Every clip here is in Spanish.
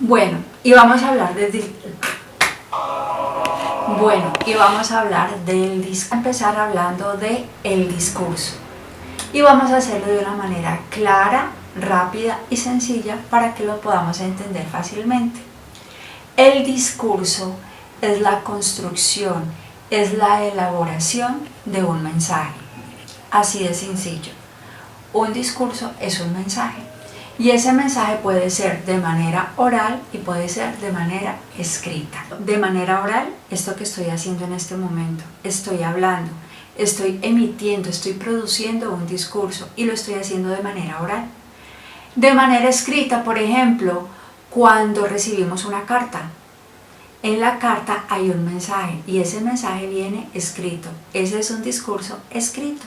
Bueno, y vamos a hablar del discurso. Empezar hablando de el discurso. Y vamos a hacerlo de una manera clara, rápida y sencilla para que lo podamos entender fácilmente. El discurso es la construcción, es la elaboración de un mensaje. Así de sencillo. Un discurso es un mensaje. Y ese mensaje puede ser de manera oral y puede ser de manera escrita. De manera oral, esto que estoy haciendo en este momento, estoy hablando, estoy emitiendo, estoy produciendo un discurso y lo estoy haciendo de manera oral. De manera escrita, por ejemplo, cuando recibimos una carta. En la carta hay un mensaje y ese mensaje viene escrito. Ese es un discurso escrito.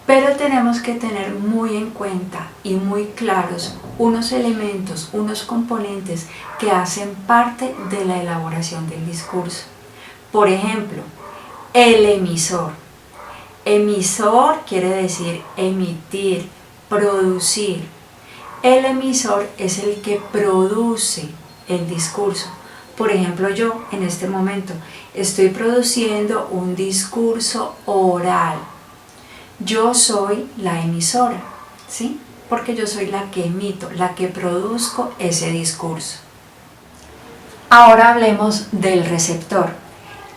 Pero tenemos que tener muy en cuenta y muy claros unos elementos, unos componentes que hacen parte de la elaboración del discurso. Por ejemplo, el emisor. Emisor quiere decir emitir, producir. El emisor es el que produce el discurso. Por ejemplo, yo en este momento estoy produciendo un discurso oral. Yo soy la emisora, ¿sí? Porque yo soy la que emito, la que produzco ese discurso. Ahora hablemos del receptor.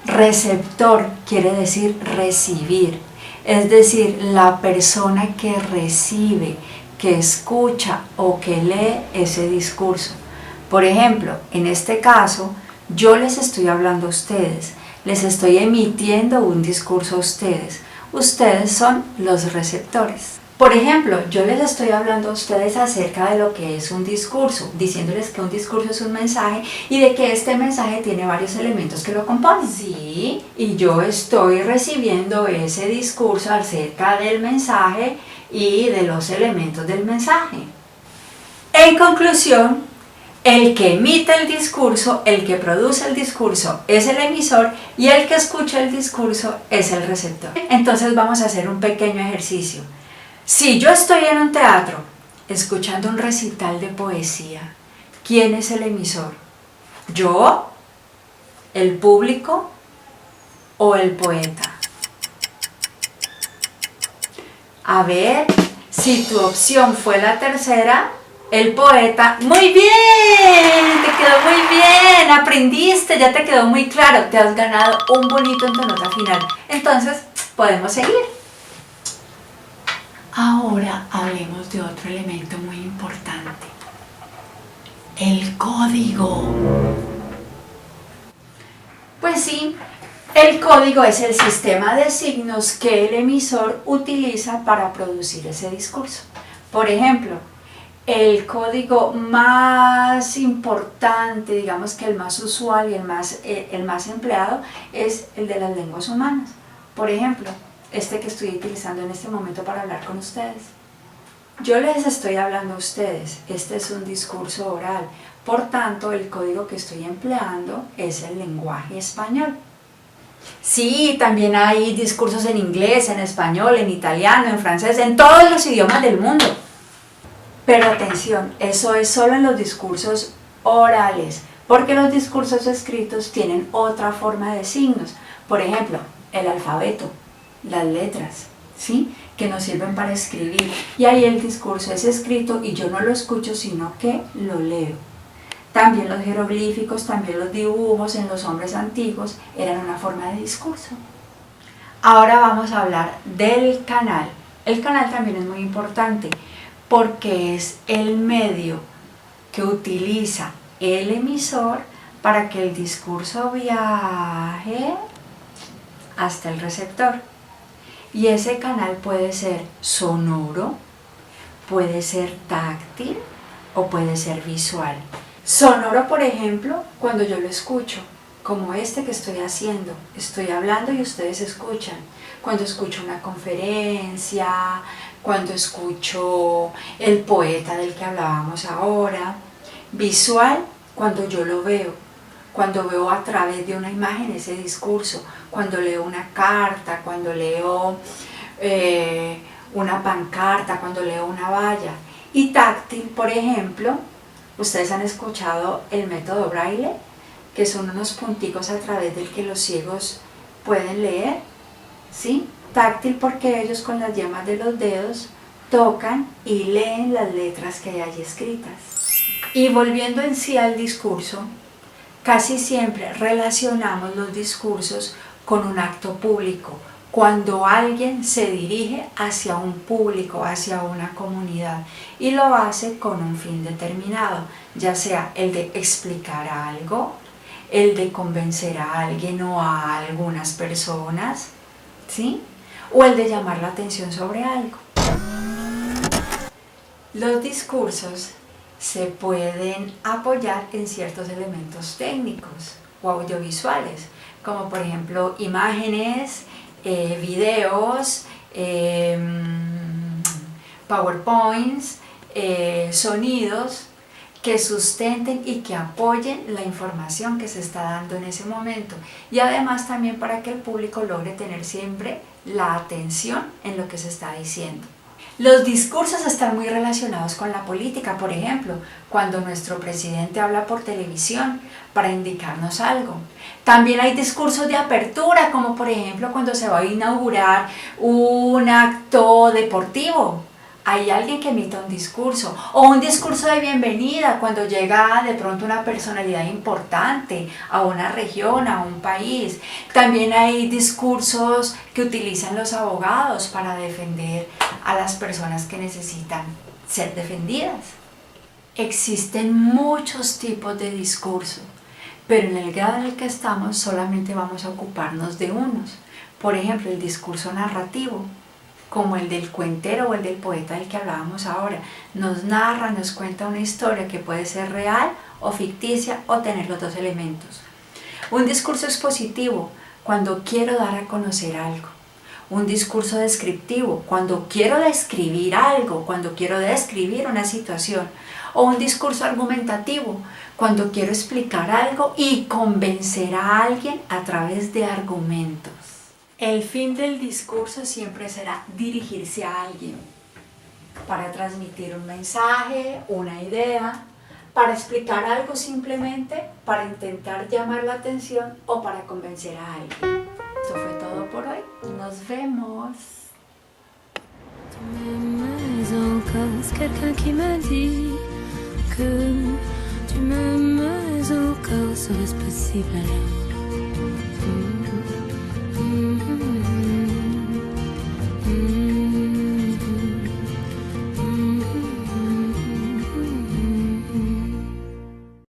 Receptor quiere decir recibir, es decir, la persona que recibe, que escucha o que lee ese discurso. Por ejemplo, en este caso, yo les estoy hablando a ustedes, les estoy emitiendo un discurso a ustedes. Ustedes son los receptores. Por ejemplo, yo les estoy hablando a ustedes acerca de lo que es un discurso, diciéndoles que un discurso es un mensaje y de que este mensaje tiene varios elementos que lo componen. Sí, y yo estoy recibiendo ese discurso acerca del mensaje y de los elementos del mensaje. En conclusión, el que emite el discurso, el que produce el discurso es el emisor y el que escucha el discurso es el receptor. Entonces vamos a hacer un pequeño ejercicio. Si yo estoy en un teatro escuchando un recital de poesía, ¿quién es el emisor? ¿Yo? ¿El público? ¿O el poeta? A ver, si tu opción fue la tercera, el poeta, muy bien, te quedó muy bien, aprendiste, ya te quedó muy claro, te has ganado un bonito en tu nota final. Entonces, podemos seguir. Ahora hablemos de otro elemento muy importante, el código. Pues sí, el código es el sistema de signos que el emisor utiliza para producir ese discurso. Por ejemplo, el código más importante, digamos que el más usual y el más empleado es el de las lenguas humanas. Por ejemplo, este que estoy utilizando en este momento para hablar con ustedes. Yo les estoy hablando a ustedes, este es un discurso oral, por tanto el código que estoy empleando es el lenguaje español. Sí, también hay discursos en inglés, en español, en italiano, en francés, en todos los idiomas del mundo. Pero atención, eso es solo en los discursos orales, porque los discursos escritos tienen otra forma de signos. Por ejemplo, el alfabeto, las letras, ¿sí? Que nos sirven para escribir. Y ahí el discurso es escrito y yo no lo escucho, sino que lo leo. También los jeroglíficos, también los dibujos en los hombres antiguos eran una forma de discurso. Ahora vamos a hablar del canal. El canal también es muy importante, porque es el medio que utiliza el emisor para que el discurso viaje hasta el receptor. Y ese canal puede ser sonoro, puede ser táctil o puede ser visual. Sonoro, por ejemplo, cuando yo lo escucho, como este que estoy haciendo, estoy hablando y ustedes escuchan. Cuando escucho una conferencia, cuando escucho el poeta del que hablábamos ahora. Visual, cuando yo lo veo, cuando veo a través de una imagen ese discurso, cuando leo una carta, cuando leo una pancarta, cuando leo una valla. Y táctil, por ejemplo, Ustedes han escuchado el método Braille, que son unos punticos a través del que los ciegos pueden leer, ¿sí? Táctil porque ellos con las yemas de los dedos tocan y leen las letras que hay allí escritas. Y volviendo en sí al discurso, casi siempre relacionamos los discursos con un acto público, cuando alguien se dirige hacia un público, hacia una comunidad y lo hace con un fin determinado, ya sea el de explicar algo, el de convencer a alguien o a algunas personas, ¿sí? O el de llamar la atención sobre algo. Los discursos se pueden apoyar en ciertos elementos técnicos o audiovisuales, como por ejemplo imágenes, videos, PowerPoints, sonidos que sustenten y que apoyen la información que se está dando en ese momento, y además también para que el público logre tener siempre la atención en lo que se está diciendo. Los discursos están muy relacionados con la política, por ejemplo, cuando nuestro presidente habla por televisión para indicarnos algo. También hay discursos de apertura, como por ejemplo cuando se va a inaugurar un acto deportivo. Hay alguien que emita un discurso, o un discurso de bienvenida cuando llega de pronto una personalidad importante a una región, a un país. También hay discursos que utilizan los abogados para defender a las personas que necesitan ser defendidas. Existen muchos tipos de discurso, pero en el grado en el que estamos solamente vamos a ocuparnos de unos. Por ejemplo, el discurso narrativo, como el del cuentero o el del poeta del que hablábamos ahora, nos narra, nos cuenta una historia que puede ser real o ficticia o tener los dos elementos. Un discurso expositivo, cuando quiero dar a conocer algo. Un discurso descriptivo, cuando quiero describir algo, cuando quiero describir una situación. O un discurso argumentativo, cuando quiero explicar algo y convencer a alguien a través de argumentos. El fin del discurso siempre será dirigirse a alguien, para transmitir un mensaje, una idea, para explicar algo simplemente, para intentar llamar la atención o para convencer a alguien. Esto fue todo por hoy. Nos vemos. Quelqu'un qui m'a dit que tu m'aimes encore, serait-ce possible alors?